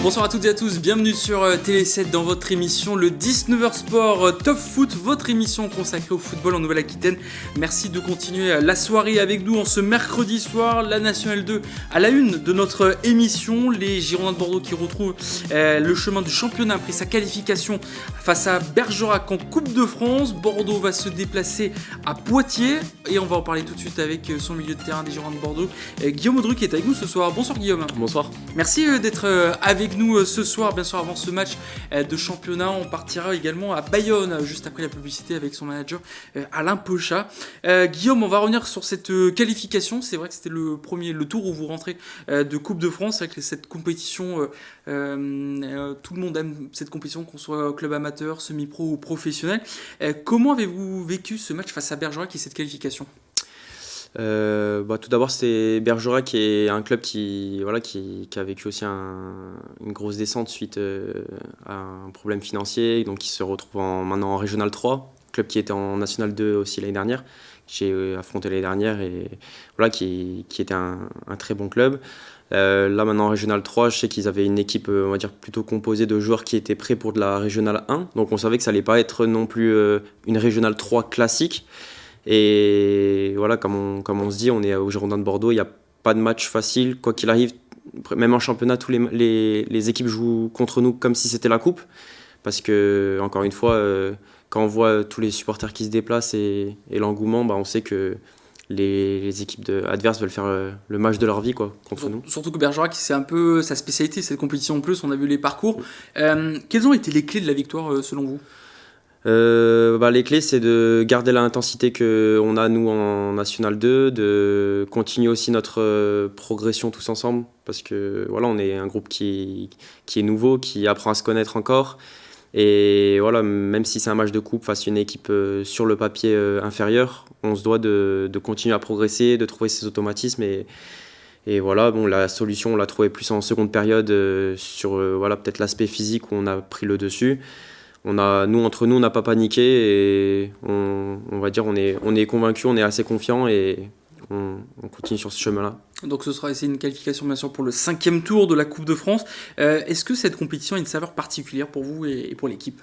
Bonsoir à toutes et à tous, bienvenue sur Télé7 dans votre émission le 19h Sport Top Foot, votre émission consacrée au football en Nouvelle-Aquitaine. Merci de continuer la soirée avec nous en ce mercredi soir, la Nationale 2 à la une de notre émission. Les Girondins de Bordeaux qui retrouvent le chemin du championnat après sa qualification face à Bergerac en Coupe de France. Bordeaux va se déplacer à Poitiers et on va en parler tout de suite avec son milieu de terrain des Girondins de Bordeaux, Guillaume Audru qui est avec nous ce soir. Bonsoir Guillaume. Bonsoir. Merci d'être avec nous ce soir. Bien sûr, avant ce match de championnat, on partira également à Bayonne juste après la publicité avec son manager Alain Pochat. Guillaume, on va revenir sur cette qualification. C'est vrai que c'était le tour où vous rentrez de Coupe de France. C'est vrai que cette compétition, tout le monde aime cette compétition, qu'on soit club amateur, semi-pro ou professionnel. Comment avez-vous vécu ce match face à Bergerac et cette qualification ? Tout d'abord, c'est Bergerac qui est un club qui a vécu aussi une grosse descente suite à un problème financier, donc qui se retrouve maintenant en Régional 3, club qui était en National 2 aussi l'année dernière, que j'ai affronté l'année dernière et voilà, qui était un très bon club. Là maintenant en Régional 3, je sais qu'ils avaient une équipe on va dire plutôt composée de joueurs qui étaient prêts pour de la Régional 1, donc on savait que ça allait pas être non plus une Régional 3 classique. Et voilà, comme on se dit, on est aux Girondins de Bordeaux, il n'y a pas de match facile. Quoi qu'il arrive, même en championnat, tous les équipes jouent contre nous comme si c'était la coupe. Parce que, encore une fois, quand on voit tous les supporters qui se déplacent et l'engouement, on sait que les équipes adverses veulent faire le match de leur vie contre nous. Surtout que Bergerac, c'est un peu sa spécialité, cette compétition en plus, on a vu les parcours. Quelles ont été les clés de la victoire selon vous ? Les clés, c'est de garder l'intensité qu'on a nous en National 2, de continuer aussi notre progression tous ensemble, parce que voilà, on est un groupe qui est nouveau, qui apprend à se connaître encore. Et voilà, même si c'est un match de coupe face à une équipe sur le papier inférieure, on se doit de continuer à progresser, de trouver ses automatismes. Et voilà, la solution, on l'a trouvée plus en seconde période sur peut-être l'aspect physique où on a pris le dessus. Entre nous, on n'a pas paniqué et on va dire on est convaincus, on est assez confiants et on continue sur ce chemin-là. Donc ce sera une qualification bien sûr pour le 5e tour de la Coupe de France. Est-ce que cette compétition a une saveur particulière pour vous et pour l'équipe ?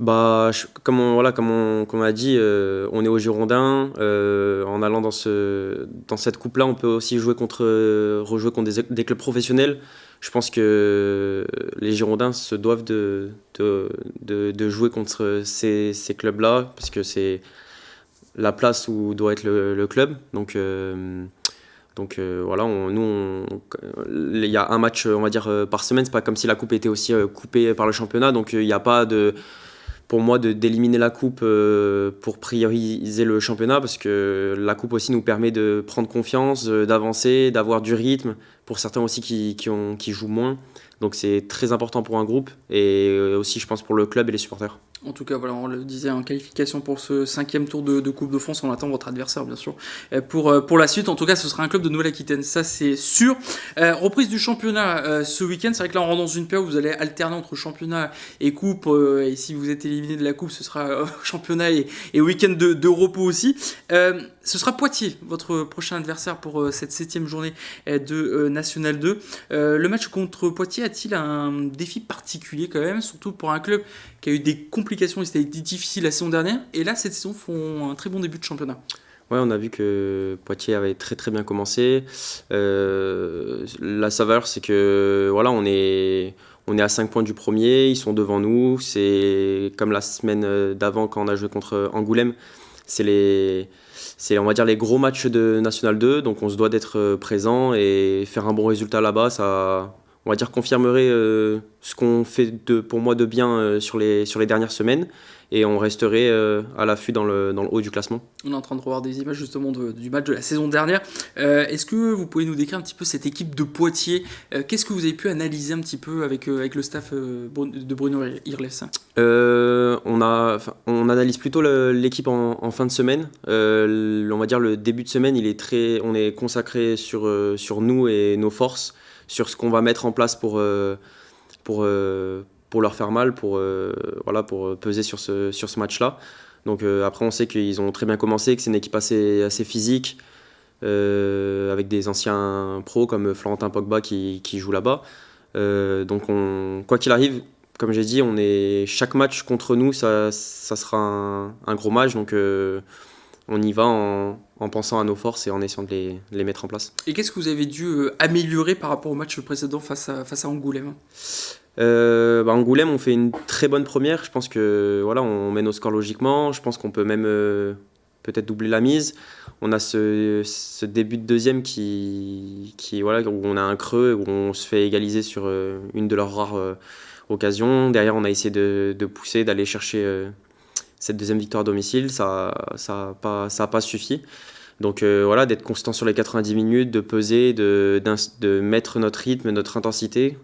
Comme on a dit, on est aux Girondins. En allant dans cette coupe-là, on peut aussi rejouer contre des clubs professionnels. Je pense que les Girondins se doivent de jouer contre ces clubs-là parce que c'est la place où doit être le club. Donc voilà, il y a un match on va dire par semaine. C'est pas comme si la coupe était aussi coupée par le championnat. Donc il n'y a pas pour moi d'éliminer la coupe pour prioriser le championnat parce que la coupe aussi nous permet de prendre confiance, d'avancer, d'avoir du rythme pour certains aussi qui jouent moins. Donc c'est très important pour un groupe et aussi je pense pour le club et les supporters. En tout cas, voilà, on le disait en qualification pour ce 5e tour de Coupe de France. On attend votre adversaire, bien sûr, pour la suite. En tout cas, ce sera un club de Nouvelle-Aquitaine, ça c'est sûr. Reprise du championnat ce week-end. C'est vrai que là, on rentre dans une période où vous allez alterner entre championnat et coupe. Et si vous êtes éliminé de la coupe, ce sera championnat et week-end de repos aussi. Ce sera Poitiers, votre prochain adversaire pour cette 7e journée de National 2. Le match contre Poitiers a-t-il un défi particulier quand même, surtout pour un club qui a eu des complications et c'était difficile la saison dernière, et là cette saison font un très bon début de championnat. Ouais, on a vu que Poitiers avait très très bien commencé. La saveur, c'est que voilà, on est à 5 points du premier, ils sont devant nous. C'est comme la semaine d'avant quand on a joué contre Angoulême. C'est on va dire les gros matchs de National 2, donc on se doit d'être présent et faire un bon résultat là-bas, ça on va dire confirmerait ce qu'on fait pour moi de bien sur les dernières semaines et on resterait à l'affût dans le haut du classement. On est en train de revoir des images justement du match de la saison dernière. Est-ce que vous pouvez nous décrire un petit peu cette équipe de Poitiers ? Qu'est-ce que vous avez pu analyser un petit peu avec le staff de Bruno Irles ? On analyse plutôt l'équipe en fin de semaine. On va dire le début de semaine, on est consacré sur nous et nos forces, sur ce qu'on va mettre en place pour leur faire mal, pour peser sur ce match-là. Donc après, on sait qu'ils ont très bien commencé, que c'est une équipe assez physique, avec des anciens pros comme Florentin Pogba qui joue là-bas. Donc quoi qu'il arrive, comme j'ai dit, chaque match contre nous, ça sera un gros match. Donc on y va en pensant à nos forces et en essayant de les mettre en place. Et qu'est-ce que vous avez dû améliorer par rapport au match précédent face à Angoulême? Angoulême, on fait une très bonne première. Je pense que voilà, on met nos scores logiquement. Je pense qu'on peut même peut-être doubler la mise. On a ce début de deuxième voilà, où on a un creux, où on se fait égaliser sur une de leurs rares occasions. Derrière, on a essayé de pousser, d'aller chercher cette deuxième victoire à domicile. Ça a pas suffi. Donc voilà, d'être constant sur les 90 minutes, de peser, de mettre notre rythme, notre intensité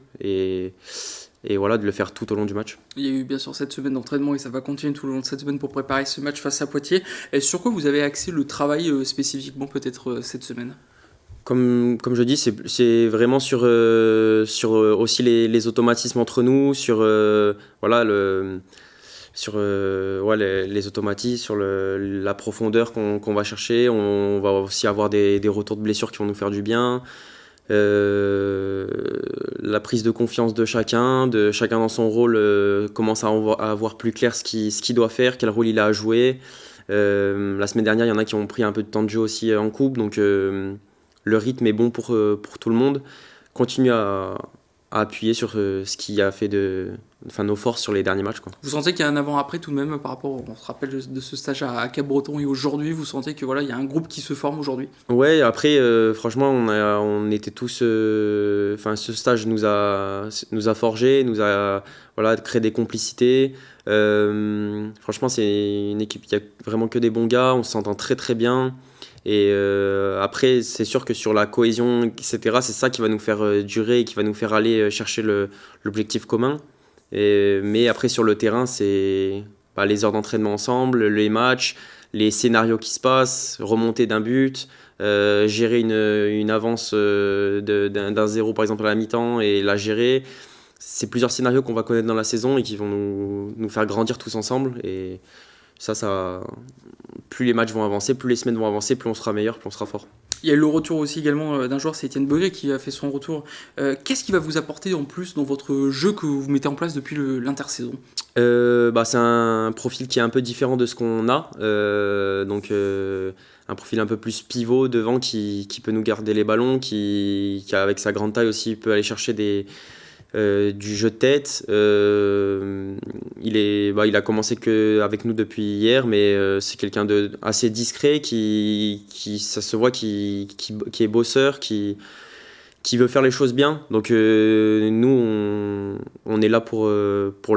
et voilà, de le faire tout au long du match. Il y a eu bien sûr cette semaine d'entraînement et ça va continuer tout le long de cette semaine pour préparer ce match face à Poitiers. Et sur quoi vous avez axé le travail spécifiquement peut-être cette semaine? Comme je dis, c'est vraiment sur aussi les automatismes entre nous, sur voilà, les automatismes, sur la profondeur qu'on va chercher. On va aussi avoir des retours de blessures qui vont nous faire du bien. La prise de confiance de chacun dans son rôle, commence à avoir plus clair ce qu'il doit faire, quel rôle il a à jouer. La semaine dernière, il y en a qui ont pris un peu de temps de jeu aussi en coupe, donc le rythme est bon pour tout le monde. Continue à appuyer sur ce qui a fait nos forces sur les derniers matchs, quoi. Vous sentez qu'il y a un avant-après tout de même par rapport, on se rappelle de ce stage à Cap-Breton et aujourd'hui, vous sentez que voilà, il y a un groupe qui se forme aujourd'hui? Ouais, après, franchement, on était tous. Ce stage nous a forgés, nous a voilà, créé des complicités. Franchement, c'est une équipe qui a vraiment que des bons gars, on s'entend très très bien. Et après, c'est sûr que sur la cohésion, etc., c'est ça qui va nous faire durer et qui va nous faire aller chercher l'objectif commun. Mais après, sur le terrain, c'est les heures d'entraînement ensemble, les matchs, les scénarios qui se passent, remonter d'un but, gérer une avance d'un zéro, par exemple, à la mi-temps et la gérer. C'est plusieurs scénarios qu'on va connaître dans la saison et qui vont nous faire grandir tous ensemble. Et ça, plus les matchs vont avancer, plus les semaines vont avancer, plus on sera meilleur, plus on sera fort. Il y a eu le retour aussi également d'un joueur, c'est Étienne Beugret qui a fait son retour. Qu'est-ce qui va vous apporter en plus dans votre jeu que vous mettez en place depuis l'intersaison? C'est un profil qui est un peu différent de ce qu'on a. Un profil un peu plus pivot devant qui peut nous garder les ballons, qui avec sa grande taille aussi peut aller chercher du jeu de tête. Il a commencé avec nous depuis hier, mais c'est quelqu'un de assez discret ça se voit qui est bosseur, qui veut faire les choses bien. Donc nous, on est là pour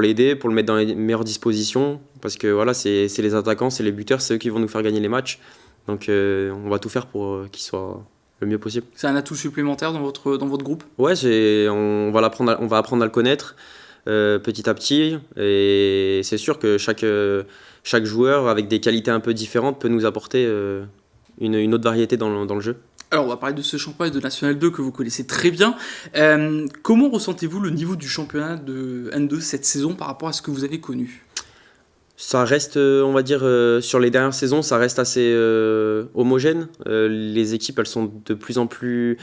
l'aider, pour le mettre dans les meilleures dispositions, parce que voilà, c'est les attaquants, c'est les buteurs, c'est eux qui vont nous faire gagner les matchs. Donc on va tout faire pour qu'il soit le mieux possible. C'est un atout supplémentaire dans votre groupe? Ouais, on va apprendre à le connaître petit à petit, et c'est sûr que chaque joueur avec des qualités un peu différentes peut nous apporter une autre variété dans le jeu. Alors on va parler de ce championnat de National 2 que vous connaissez très bien. Comment ressentez-vous le niveau du championnat de N2 cette saison par rapport à ce que vous avez connu? Ça reste, on va dire, sur les dernières saisons, ça reste assez homogène. Les équipes, elles sont de plus en plus,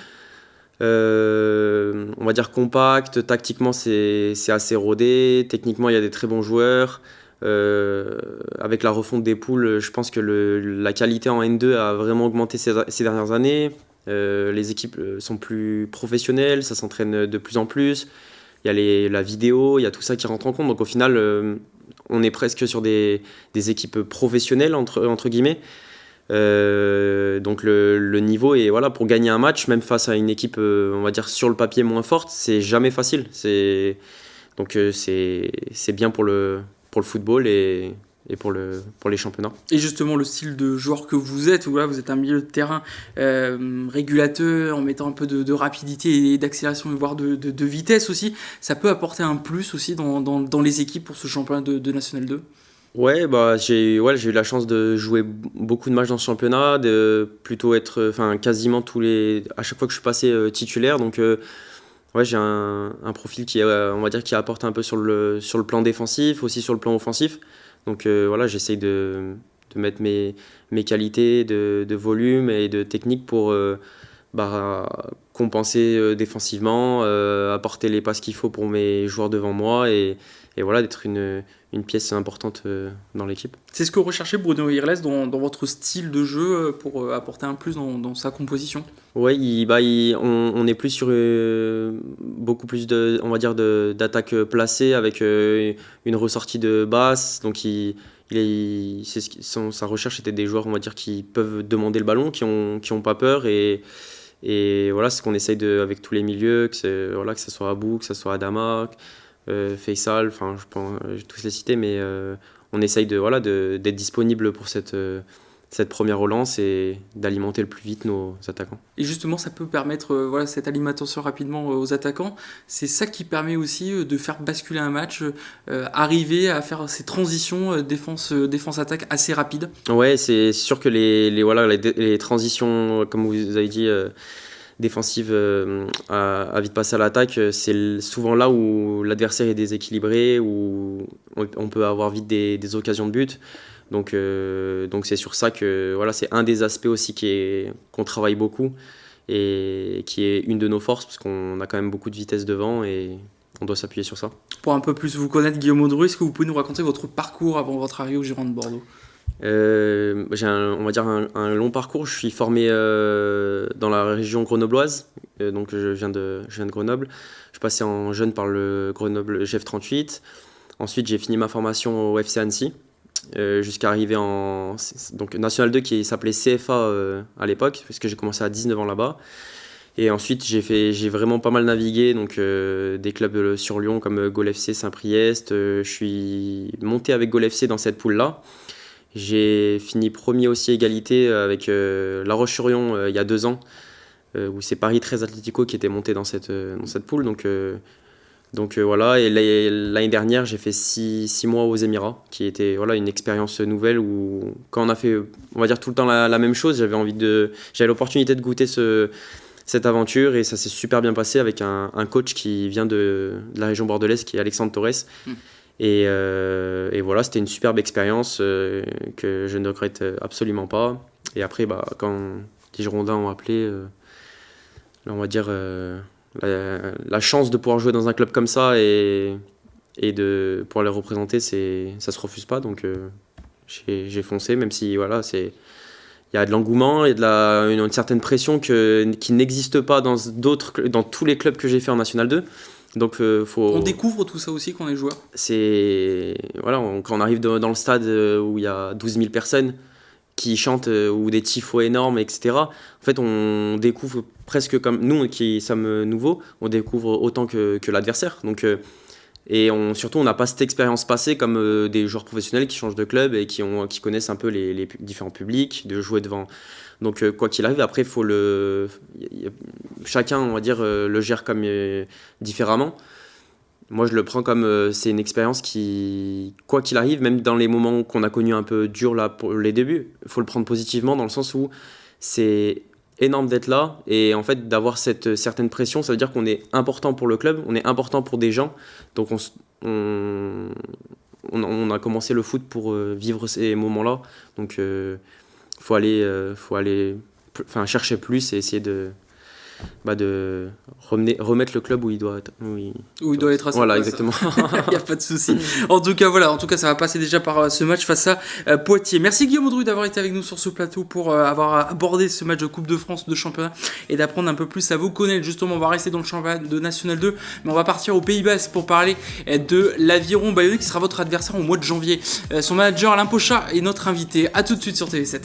on va dire, compactes. Tactiquement, c'est assez rodé. Techniquement, il y a des très bons joueurs. Avec la refonte des poules, je pense que la qualité en N2 a vraiment augmenté ces dernières années. Les équipes sont plus professionnelles, ça s'entraîne de plus en plus. Il y a la vidéo, il y a tout ça qui rentre en compte. Donc au final, on est presque sur des équipes professionnelles, entre guillemets. Donc le niveau est, voilà, pour gagner un match, même face à une équipe, on va dire, sur le papier moins forte, c'est jamais facile. Donc c'est bien pour le football et pour les championnats. Et justement, le style de joueur que vous êtes, voilà, vous êtes un milieu de terrain régulateur, en mettant un peu de rapidité et d'accélération, voire de vitesse aussi, ça peut apporter un plus aussi dans les équipes pour ce championnat de National 2? Ouais, j'ai eu la chance de jouer beaucoup de matchs dans ce championnat, de plutôt être, quasiment à chaque fois que je suis passé titulaire, donc ouais, j'ai un profil qui, on va dire, qui apporte un peu sur le plan défensif, aussi sur le plan offensif. Donc voilà, j'essaye de mettre mes qualités de volume et de technique pour compenser défensivement, apporter les passes qu'il faut pour mes joueurs devant moi et voilà, d'être une pièce importante dans l'équipe. C'est ce que recherchait Bruno Irles dans votre style de jeu pour apporter un plus dans sa composition? Oui, on est plus sur beaucoup plus on va dire d'attaque placée avec une ressortie de basse. Donc sa recherche était des joueurs, on va dire, qui peuvent demander le ballon, qui ont pas peur et voilà, c'est ce qu'on essaye avec tous les milieux, que ce soit Abou, que ce soit Adama, Faisal, enfin je vais tous les citer, mais on essaye d'être disponible pour cette première relance et d'alimenter le plus vite nos attaquants. Et justement, ça peut permettre cette alimentation rapidement aux attaquants. C'est ça qui permet aussi de faire basculer un match, arriver à faire ces transitions défense-attaque assez rapides. Ouais, c'est sûr que les transitions, comme vous avez dit, défensives à vite passer à l'attaque, c'est souvent là où l'adversaire est déséquilibré, où on peut avoir vite des occasions de but. Donc c'est sur ça que c'est un des aspects aussi qu'on travaille beaucoup et qui est une de nos forces parce qu'on a quand même beaucoup de vitesse devant et on doit s'appuyer sur ça. Pour un peu plus vous connaître, Guillaume Audru, est-ce que vous pouvez nous raconter votre parcours avant votre arrivée au Girondins de Bordeaux? J'ai on va dire un long parcours. Je suis formé dans la région grenobloise, donc je viens de Grenoble. Je passais en jeune par le Grenoble GF38. Ensuite j'ai fini ma formation au FC Annecy. Jusqu'à arriver en National 2 qui s'appelait CFA à l'époque, parce que j'ai commencé à 19 ans là-bas. Et ensuite j'ai vraiment pas mal navigué, donc des clubs sur Lyon comme Gol FC, Saint-Priest. Je suis monté avec Gol FC dans cette poule-là. J'ai fini premier aussi égalité avec La Roche-sur-Yon il y a 2 ans, où c'est Paris 13 Atlético qui était monté dans cette poule. Donc voilà, et l'année dernière, j'ai fait 6 mois aux Émirats, qui était une expérience nouvelle où, quand on a fait, on va dire, tout le temps la même chose, j'avais l'opportunité de goûter cette aventure et ça s'est super bien passé avec un coach qui vient de la région bordelaise, qui est Alexandre Torres. Et voilà, c'était une superbe expérience que je ne regrette absolument pas. Et après, quand les Girondins ont appelé, là, on va dire... La chance de pouvoir jouer dans un club comme ça et de pouvoir les représenter, ça se refuse pas, donc j'ai foncé, même si il y a de l'engouement et une certaine pression qui n'existe pas dans tous les clubs que j'ai fait en National 2. Donc on découvre tout ça aussi quand on est joueur. Quand on arrive dans le stade où il y a 12 000 personnes qui chantent ou des tifos énormes, etc. En fait, on découvre presque comme nous qui sommes nouveaux, on découvre autant que l'adversaire. Donc, surtout, on n'a pas cette expérience passée comme des joueurs professionnels qui changent de club et qui connaissent un peu les différents publics, de jouer devant. Donc, quoi qu'il arrive, après, chacun, on va dire, le gère comme différemment. Moi, je le prends comme c'est une expérience qui, quoi qu'il arrive, même dans les moments qu'on a connus un peu durs là, pour les débuts, il faut le prendre positivement dans le sens où c'est énorme d'être là et en fait d'avoir cette certaine pression, ça veut dire qu'on est important pour le club, on est important pour des gens. Donc on a commencé le foot pour vivre ces moments-là. Donc faut aller chercher plus et essayer de remettre le club où il doit être. Où il doit être à sa Voilà, place. exactement. Il n'y a pas de souci. En tout cas, ça va passer déjà par ce match face à Poitiers. Merci Guillaume Audru d'avoir été avec nous sur ce plateau pour avoir abordé ce match de Coupe de France de championnat et d'apprendre un peu plus à vous connaître. Justement, on va rester dans le championnat de National 2, mais on va partir au Pays Basque pour parler de l'Aviron Bayonnais qui sera votre adversaire au mois de janvier. Son manager Alain Pochat est notre invité. A tout de suite sur TV7.